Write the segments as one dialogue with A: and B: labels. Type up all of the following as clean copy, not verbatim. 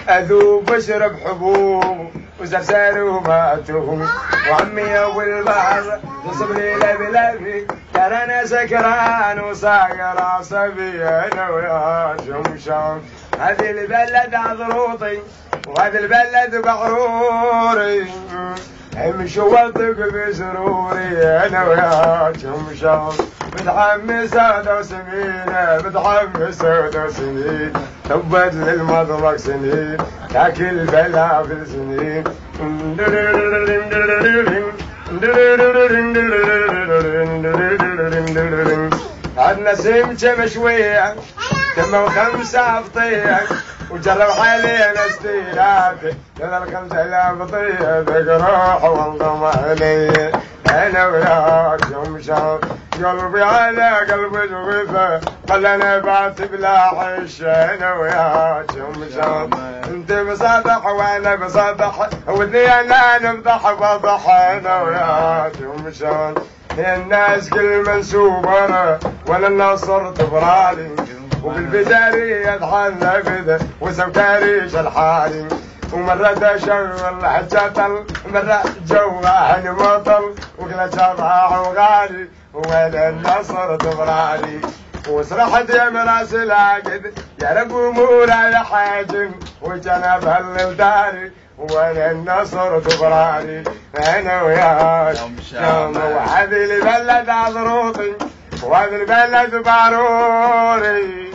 A: اذوب واشرب حبوب وزرزار وماتوب وعمي والبحر تصب لي لبلبي ترى انا سكران وصاير عصبي انا ويا شمشام هذه البلد عضروطي وهذا البلد بحروري امشي واطق بسروري انا ويا شمشام متحمس هذا سنين متحمس هذا سنين تبت للمطبخ سنين تاكل بلا في سنين عدنا سمكة مشوية تم 5 فطية وجرب حالينا استيلاتي لنا 5000 فطية بقروح وانضم علي انا ويا شمشام قلبي على قلبي جوفه خلاني بات بلا عيش انا ويا شمشام انت بصدح وانا بصدح ودنيانا نفضح بضح انا ويا شمشام الناس كل منسوبة ولا النصر تبرالي وبالبداري يدحلنا بده وسوكاريش الحالي ومرة تشغل حجة مرة جوعان مطل وكلا شبع وغالي ولا النصر تبرالي وسرحت يا مراس العقد يا رب امورا يا حاجم وجنب هالداري ولا النصر تبرالي انا وياك شام وهذه البلد عضروطي وهذه البلد باروري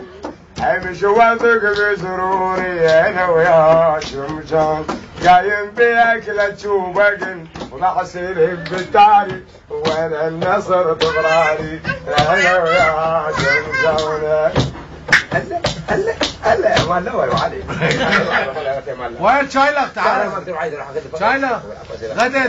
A: امشي واثق بسروري انا ويا شمشام قايم باكله تشوبقن وبحسير بالتالي ولا النصر تبرالي انا ويا شمشام هلا ولا وعلي
B: وين شايلك تعال شايلك غدا